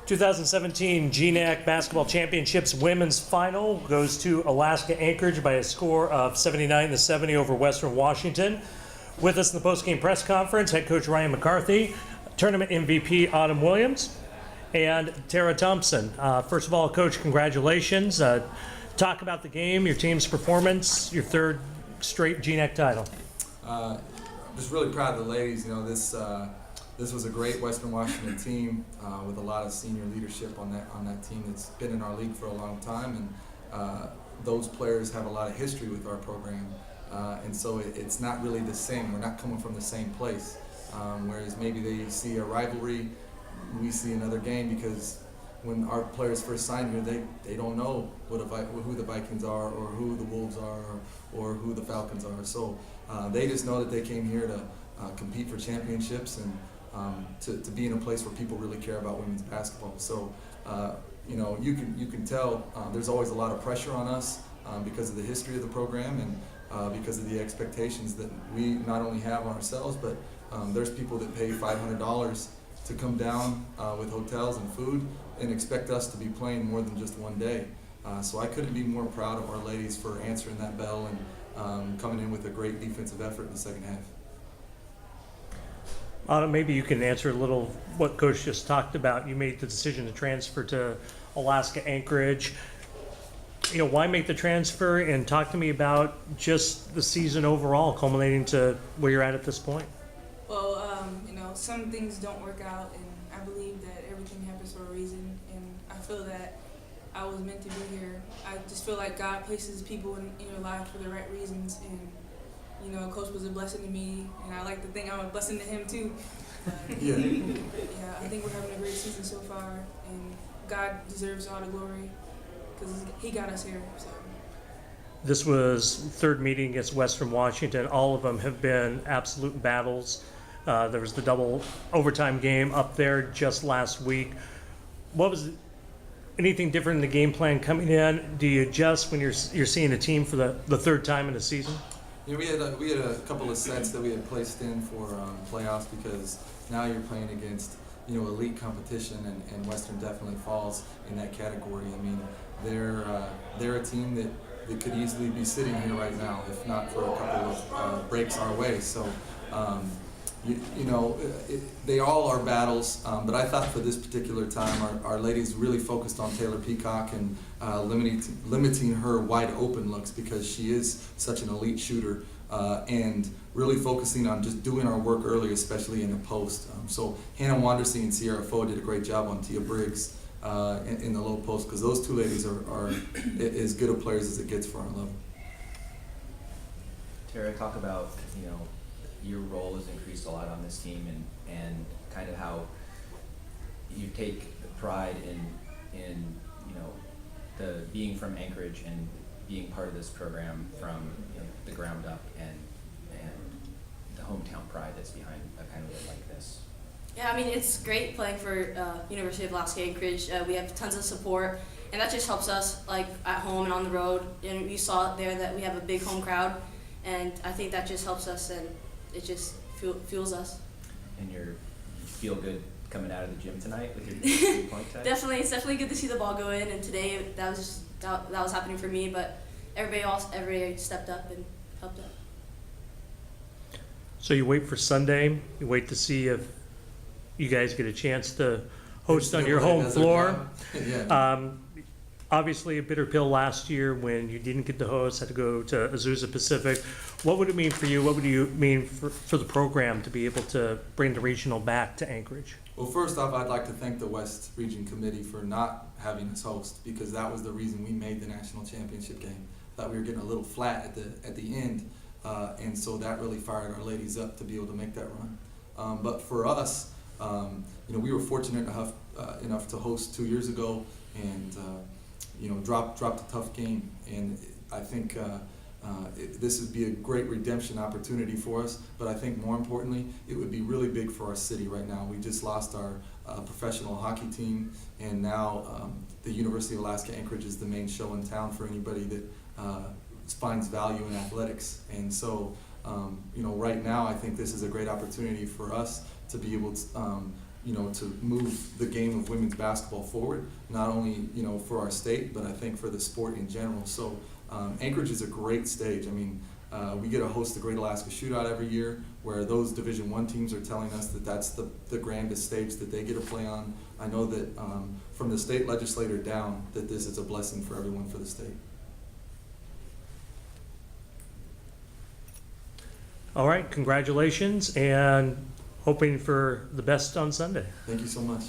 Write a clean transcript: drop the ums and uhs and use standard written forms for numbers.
2017 GNAC Basketball Championships Women's Final goes to Alaska Anchorage by a score of 79-70 over Western Washington. With us in the post-game press conference, head coach Ryan McCarthy, tournament MVP Autummn Williams, and Tara Thompson. First of all, Coach, congratulations. Talk about the game, your team's performance, your third straight GNAC title. I'm just really proud of the ladies. You know, this was a great Western Washington team with a lot of senior leadership on that team that's been in our league for a long time, and those players have a lot of history with our program, and so it's not really the same. We're not coming from the same place. Whereas maybe they see a rivalry, we see another game, because when our players first signed here, they don't know who the Vikings are, or who the Wolves are, or who the Falcons are. So they just know that they came here to compete for championships and to be in a place where people really care about women's basketball. So you know, you can tell there's always a lot of pressure on us because of the history of the program and because of the expectations that we not only have on ourselves, but there's people that pay $500 to come down with hotels and food and expect us to be playing more than just one day. So I couldn't be more proud of our ladies for answering that bell and coming in with a great defensive effort in the second half. Maybe you can answer a little what Coach just talked about. You made the decision to transfer to Alaska Anchorage. You know, why make the transfer, and talk to me about just the season overall, culminating to where you're at this point. Well, you know, some things don't work out, and I believe that everything happens for a reason, and I feel that I was meant to be here. I just feel like God places people in your life for the right reasons, and you know, Coach was a blessing to me, and I like to think I'm a blessing to him too. But, yeah, I think we're having a great season so far, and God deserves all the glory because He got us here. So. This was third meeting against Western Washington. All of them have been absolute battles. There was the double overtime game up there just last week. What was anything different in the game plan coming in? Do you adjust when you're seeing a team for the third time in the season? You know, we had a couple of sets that we had placed in for playoffs, because now you're playing against, you know, elite competition, and Western definitely falls in that category. I mean, they're a team that could easily be sitting here right now if not for a couple of breaks our way. So, you know, they all are battles, but I thought for this particular time our ladies really focused on Taylor Peacock and limiting her wide open looks, because she is such an elite shooter, and really focusing on just doing our work early, especially in the post. So Hannah Wandersee and Sierra Foe did a great job on Tia Briggs in the low post, because those two ladies are as good of players as it gets for our level. Tara, talk about, you know, your role has increased a lot on this team, and kind of how you take pride in you know, the being from Anchorage and being part of this program from, you know, the ground up, and the hometown pride that's behind a kind of like this. Yeah, I mean, it's great playing for University of Alaska Anchorage. We have tons of support, and that just helps us, like, at home and on the road. And you saw it there that we have a big home crowd, and I think that just helps us, and it just fuels us. And you feel good coming out of the gym tonight with your 3-point test? Definitely, it's definitely good to see the ball go in, and today that was happening for me, but everybody stepped up and helped out. So you wait for Sunday, you wait to see if you guys get a chance to host on your home floor. Yeah. Obviously a bitter pill last year when you didn't get to host, had to go to Azusa Pacific. What would it mean for you? What would it mean for the program to be able to bring the regional back to Anchorage? Well, first off, I'd like to thank the West Region Committee for not having us host, because that was the reason we made the national championship game. Thought we were getting a little flat at the end, and so that really fired our ladies up to be able to make that run. But for us, you know, we were fortunate enough to host 2 years ago, and you know, dropped a tough game, and I think this would be a great redemption opportunity for us. But I think more importantly, it would be really big for our city right now. We just lost our professional hockey team, and now the University of Alaska Anchorage is the main show in town for anybody that finds value in athletics. And so, you know, right now I think this is a great opportunity for us to be able to to move the game of women's basketball forward, not only, for our state, but I think for the sport in general. So Anchorage is a great stage. I mean, we get to host the Great Alaska Shootout every year, where those Division I teams are telling us that that's the grandest stage that they get to play on. I know that from the state legislator down, that this is a blessing for everyone for the state. All right, congratulations, and hoping for the best on Sunday. Thank you so much.